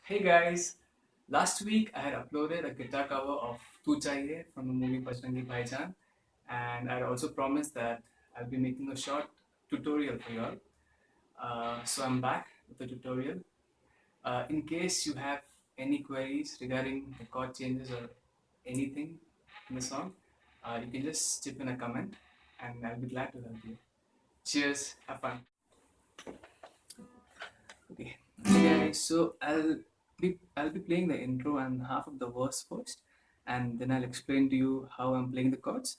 Hey guys, last week I had uploaded a guitar cover of Chahiye from the movie Bajrangi Bhaijaan, and I also promised that I'll be making a short tutorial for you all. So I'm back with the tutorial. In case you have any queries regarding the chord changes or anything in the song, you can just chip in a comment and I'll be glad to help you. Cheers, have fun. Okay. Okay, guys, so I'll be playing the intro and half of the verse first, and then I'll explain to you how I'm playing the chords.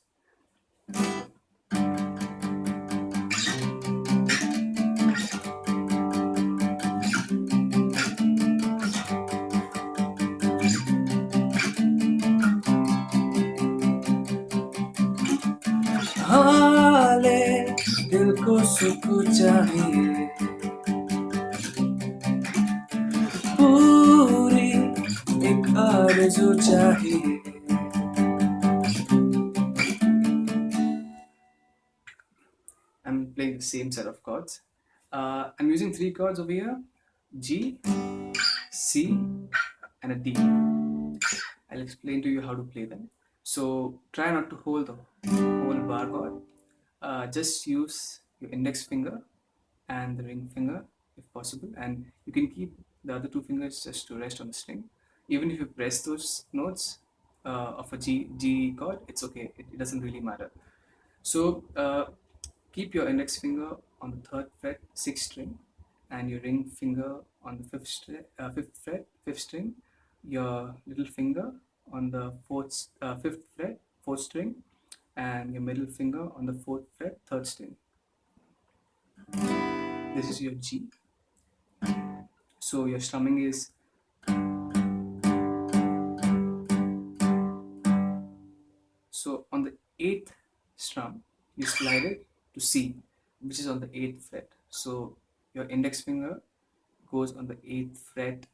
हाले दिल को सुख चाहिए पूरी एक आरज़ू चाहिए I'm playing the same set of chords. I'm using three chords over here: G, C, and a D. I'll explain to you how to play them. So try not to hold the whole bar chord. Just use your index finger and the ring finger if possible, and you can keep the other two fingers just to rest on the string. Even if you press those notes of a G chord, it's okay. It doesn't really matter. So keep your index finger on the third fret, sixth string, and your ring finger on the fifth fret, fifth string. Your little finger on the fifth fret, fourth string, and your middle finger on the fourth fret, third string. This is your G. So your strumming is so on the eighth strum, you slide it to C, which is on the eighth fret. So your index finger goes on the eighth fret,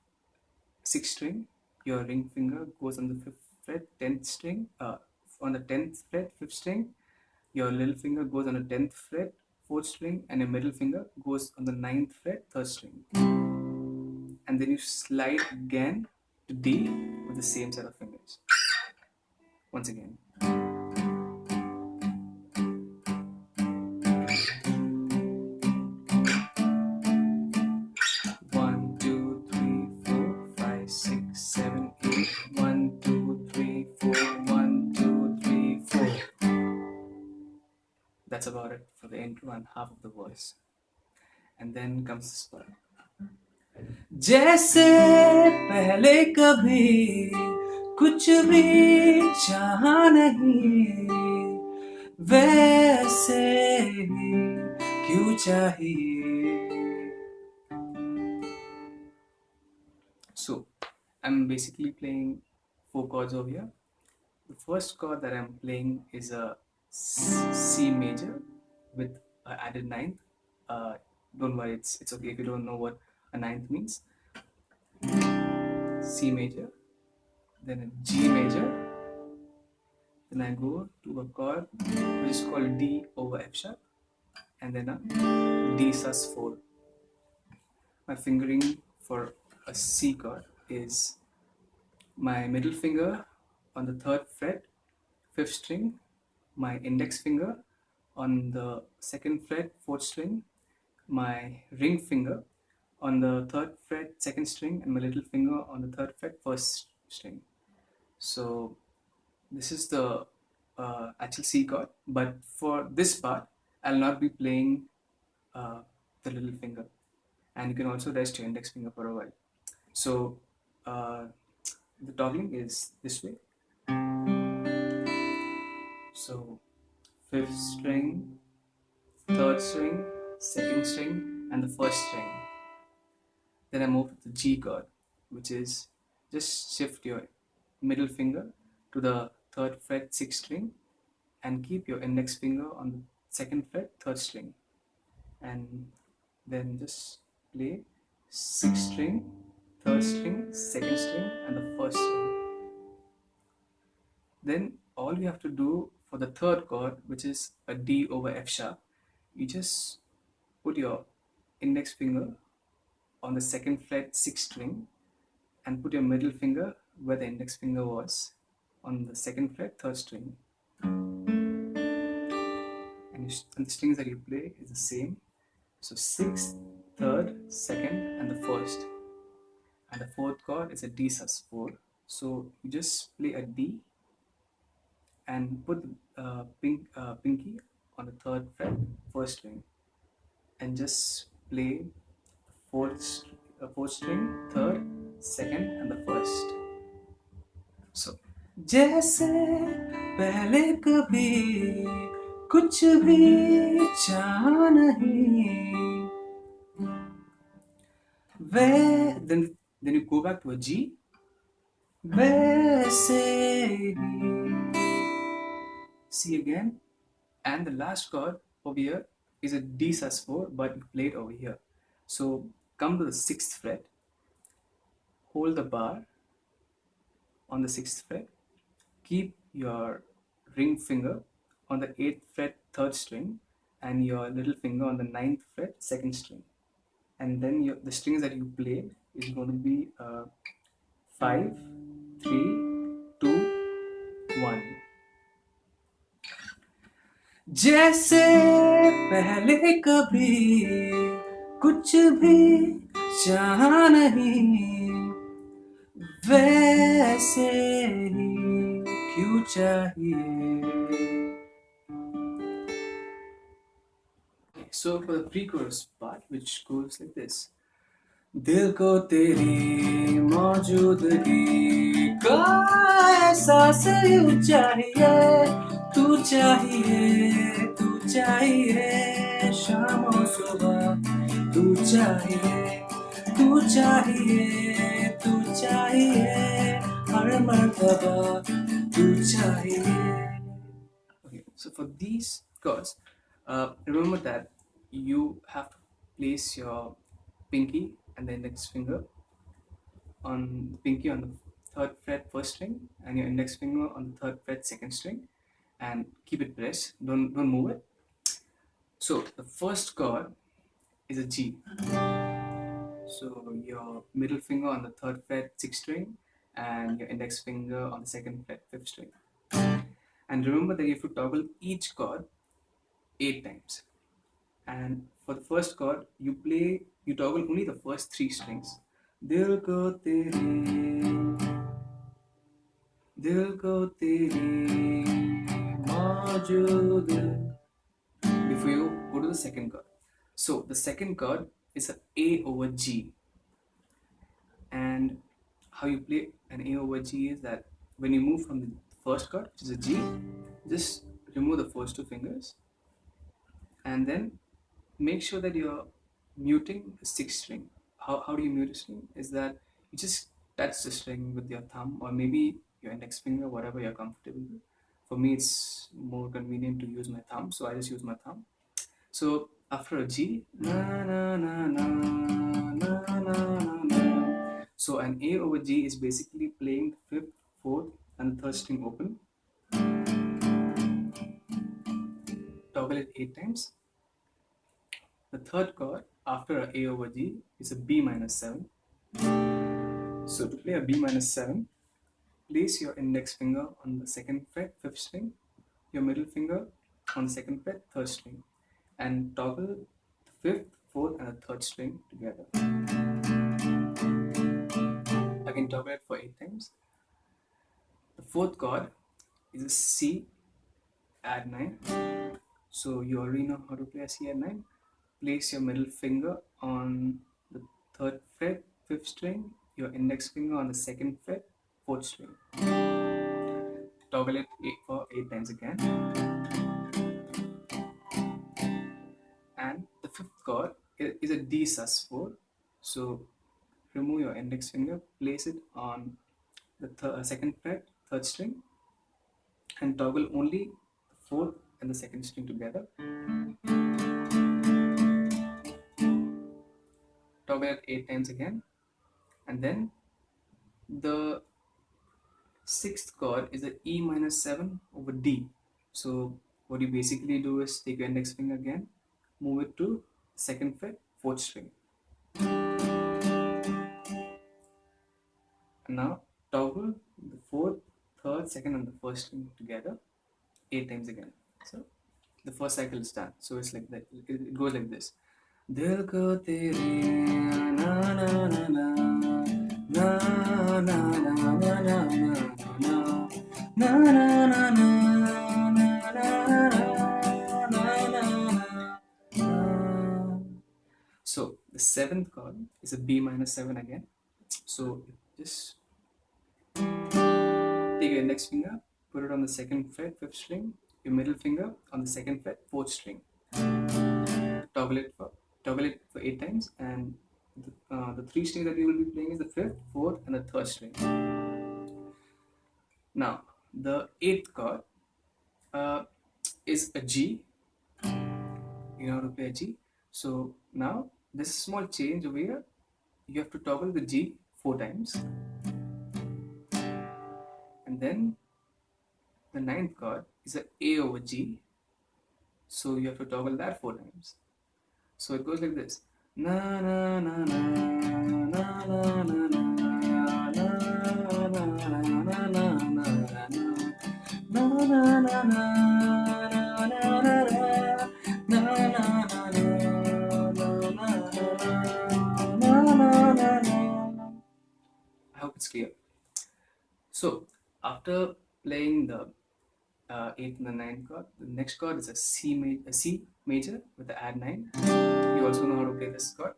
sixth string. Your ring finger goes on the fifth fret, tenth string. On the tenth fret, fifth string. Your little finger goes on the tenth fret, fourth string, and your middle finger goes on the ninth fret, third string. And then you slide again to D with the same set of fingers. Once again. One, two, three, four, five, six, seven, eight. 1, 2, 3, 4. 1, 2, 3, 4. That's about it for the intro and half of the verse. And then comes this part. जैसे पहले कभी कुछ भी चाहा नहीं वैसे ही क्यों चाहिए. So I'm basically playing four chords over here. The first chord that I'm playing is a C major with an added ninth. Don't worry, it's okay if you don't know what a ninth means. C major, then a G major, then I go to a chord which is called D over F sharp, and then a D sus4. My fingering for a C chord is my middle finger on the third fret, fifth string, my index finger on the second fret, fourth string, my ring finger on the third fret, second string, and my little finger on the third fret, first string. So this is the actual C chord, but for this part, I'll not be playing the little finger, and you can also rest your index finger for a while. So the toggling is this way. So fifth string, third string, second string, and the first string. Then I move to the G chord, which is just shift your middle finger to the third fret, sixth string, and keep your index finger on the second fret, third string, and then just play sixth string, third string, second string, and the first string. Then all you have to do for the third chord, which is a D over F sharp, you just put your index finger on the second fret, sixth string, and put your middle finger where the index finger was on the second fret, third string. And the strings that you play is the same. So sixth, third, second, and the first. And the fourth chord is a D sus4. So you just play a D and put the pinky on the third fret, first string, and just play fourth string, third, second, and the first. So जैसे पहले कभी कुछ भी चाहा नहीं, then you go back to a G, वैसे ही. C again, and the last chord over here is a D sus4, but you play it over here. So come to the sixth fret, hold the bar on the sixth fret, keep your ring finger on the eighth fret, third string, and your little finger on the ninth fret, second string. And then the strings that you played is going to be 5, 3, 2, 1. जैसे पहले कभी कुछ भी चाहा नहीं, वैसे ही क्यों चाहिए. So for the pre-chorus part, which goes like this. दिल को तेरी मौजूदगी का एहसास यूं चाहिए, तू चाहिए, तू चाहिए शाम और सुबह, तू चाहिए, तू चाहिए, तू चाहिए हर मर्तबा, तू चाहिए. Okay, so for these chords, remember that you have to place your pinky and the index finger on the third fret first string and your index finger on the third fret second string, and keep it pressed. Don't move it. So the first chord is a G. So your middle finger on the third fret sixth string and your index finger on the second fret fifth string. And remember that you have to toggle each chord 8 times. And for the first chord, you toggle only the first 3 strings. दिल को तेरी मौजूद, before you go to the second chord. So the second chord is an A over G. And how you play an A over G is that when you move from the first chord, which is a G, just remove the first 2 fingers and then make sure that you're muting the sixth string. How do you mute a string? Is that you just touch the string with your thumb or maybe your index finger, whatever you're comfortable with. For me, it's more convenient to use my thumb, so I just use my thumb. So after a G, na na na na na na na na. So an A over G is basically playing the fifth, fourth, and the third string open. Toggle it 8 times. The third chord after a A over G is a B minor 7. So to play a B minor 7, place your index finger on the second fret, fifth string, your middle finger on the second fret, third string, and toggle the fifth, fourth, and the third string together. Again, toggle it for 8 times. The fourth chord is a C add 9. So you already know how to play a C add 9. Place your middle finger on the third fret, fifth string, your index finger on the second fret, fourth string. Toggle it for 8 times again. And the fifth chord is a D sus4. So remove your index finger, place it on the second fret, third string, and toggle only the fourth and the second string together. Toggle it 8 times again. And then the sixth chord is a E minor 7 over D. So what you basically do is take your index finger again, move it to second fret, fourth string. And now toggle the fourth, third, second, and the first string together 8 times again. So the first cycle is done. So it's like that. It goes like this. Dil ko tere na na na na na na na na na na na na na na. So the seventh chord is a B minor 7 again. So just take your index finger, put it on the second fret, fifth string, your middle finger on the second fret, fourth string. Toggle it for 8 times, and the three strings that you will be playing is the fifth, fourth, and the third string. Now the eighth chord is a G. You know how to play a G. So now this small change over here, you have to toggle the G 4 times, and then the ninth chord is a A over G. So you have to toggle that 4 times. So it goes like this. Na na na na na na na na I hope it's clear. So after playing the 8th and the 9th chord, the next chord is a C major with the add 9. You also know how to play this chord.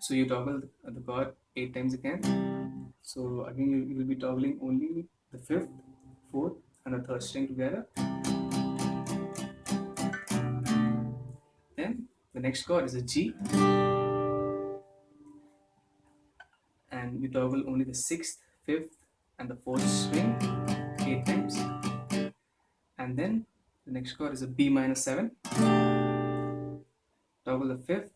So you toggle the chord 8 times again. So again you will be toggling only the 5th, 4th, and the 3rd string together. Then the next chord is a G, and you toggle only the 6th, 5th, and the 4th string 8 times. And then the next chord is a B minor 7. Toggle the 5th,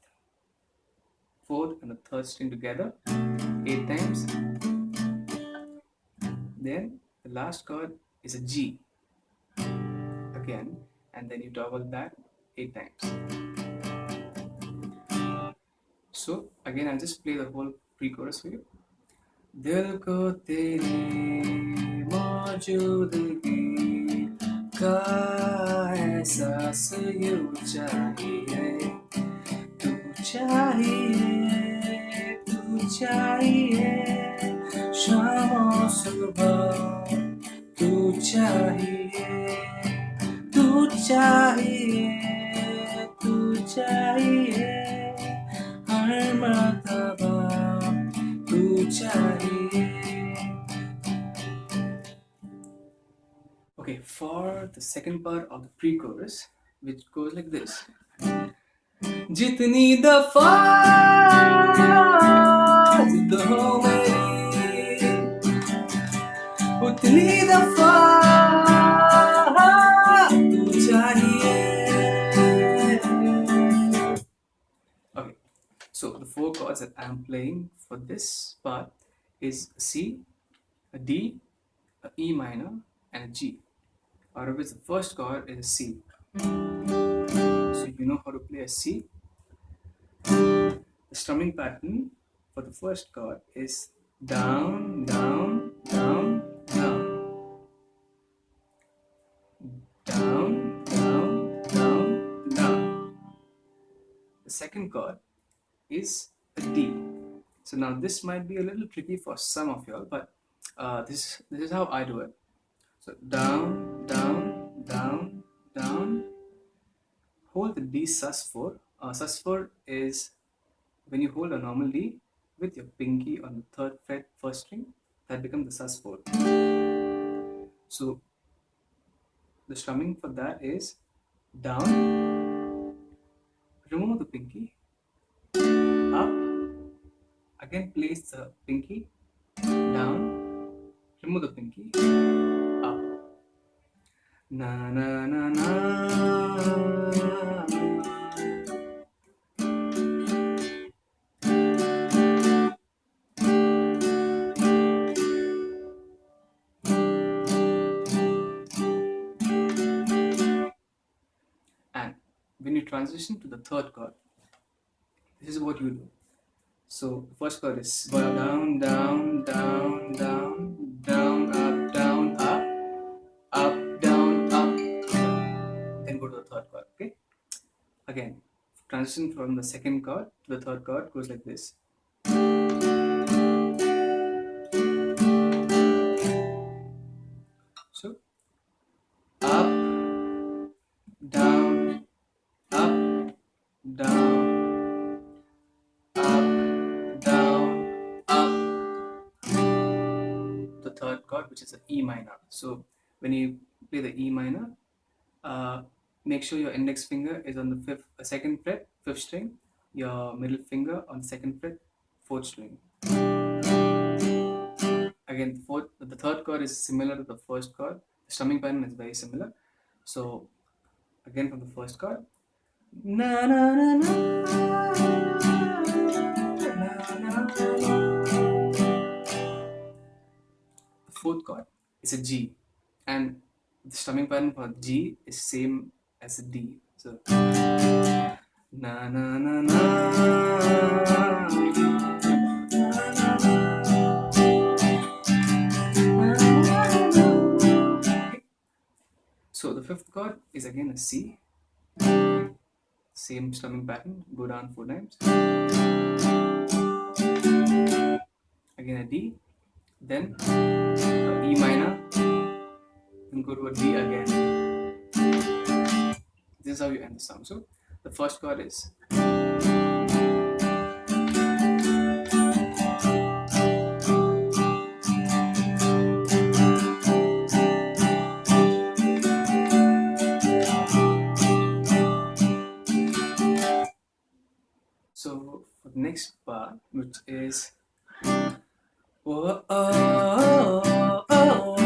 4th, and the 3rd string together 8 times. Then the last chord is a G again, and then you toggle that 8 times. So again, I'll just play the whole pre-chorus for you. दिल को तेरी मौजूदगी का एहसास यूं चाहिए, तू चाहिए, तू चाहिए, शाम और सुबह तू चाहिए, तू चाहिए, तू चाहिए, हर मर्तबा तू चाहिए. Okay, for the second part of the pre-chorus, which goes like this. जितनी दफा जिद हो मेरी, उतनी दफा तू चाहिए. Okay, so the 4 chords that I'm playing for this part is a C, a D, a E minor, and a G. Out of which the first chord is a C. So you know how to play a C. The strumming pattern for the first chord is down, down, down, down. Down, down, down, down. The second chord is a D. So now this might be a little tricky for some of y'all, but this is how I do it. So down, down, down, down. Hold the D sus4. Sus4 is when you hold a normal D with your pinky on the 3rd fret, 1st string, that becomes the sus4. So the strumming for that is down, remove the pinky, up, again place the pinky, down, remove the pinky, up. Na na na na. And when you transition to the 3rd chord, this is what you do. So first chord is down, down, down, down, down, up, down, up, down, up. Then go to the third chord. Okay. Again, transition from the second chord to the third chord goes like this. So up, down, up, down, up, down, up. The third chord, which is the E minor. So when you play the E minor, make sure your index finger is on the second fret, fifth string, your middle finger on second fret, fourth string. Again, the third chord is similar to the first chord. The strumming pattern is very similar. So again from the first chord, na na na na, na, na, the fourth chord is a G, and the strumming pattern for G is same as a D. So na na na na. So the fifth chord is again a C, same strumming pattern, go down 4 times. Again a D, then a E minor, then go to a D again. This is how you end the song. So the first chord is so for the next part, which is whoa, oh, oh, oh,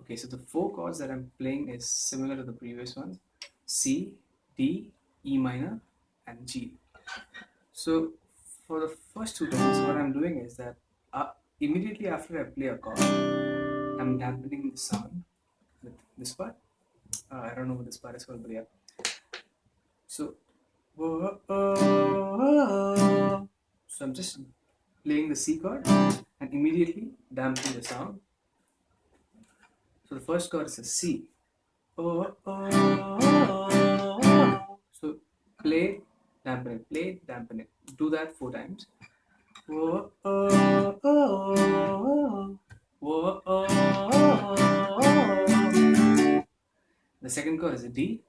okay, so the 4 chords that I'm playing is similar to the previous ones: C, D, E minor, and G. So for the first 2 tones, what I'm doing is that immediately after I play a chord, I'm dampening the sound with this part. I don't know what this part is called, but yeah. So, so I'm just playing the C chord and immediately dampening the sound. So the first chord is a C. So play, dampen it, play, dampen it. Do that 4 times. The second chord is a D,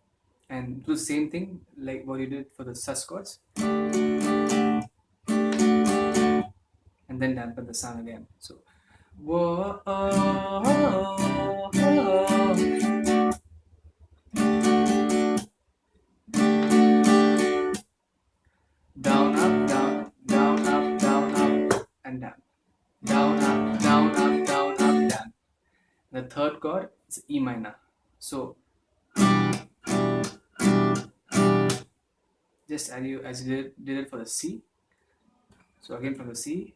and do the same thing like what you did for the sus chords, and then dampen the sound again. So down, up, down, down, up, down, up, and down. Down, up, down, up, down, up, down. The third chord is E minor. So just as you did it for the C. So again from the C.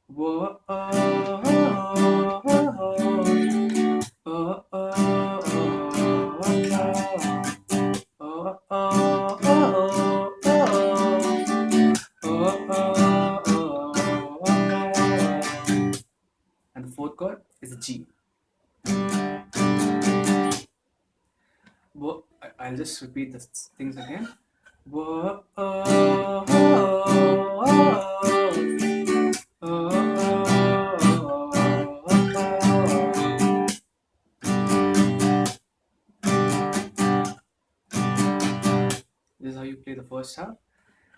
And the fourth chord is the G. I'll just repeat the things again. This is how you play the first half,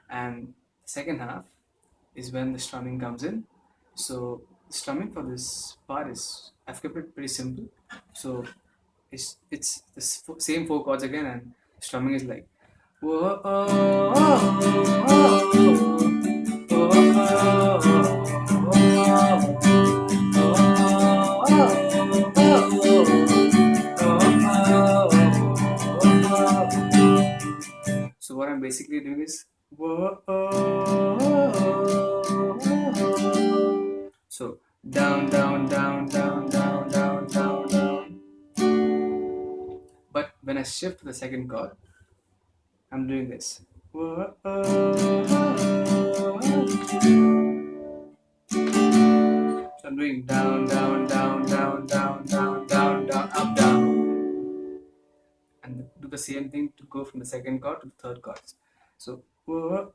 and the second half is when the strumming comes in. So the strumming for this part is, I've kept it pretty simple. So it's the same 4 chords again, and strumming is like whoa, oh, oh, oh, oh, oh, oh, basically doing is whoa. So down, down, down, down, down, down, down, down. But when I shift to the second chord, I'm doing this. Whoa. So I'm doing down, down, down, down, down, down, down, down, up, down. And do the same thing to go from the second chord to the third chord. So whoa,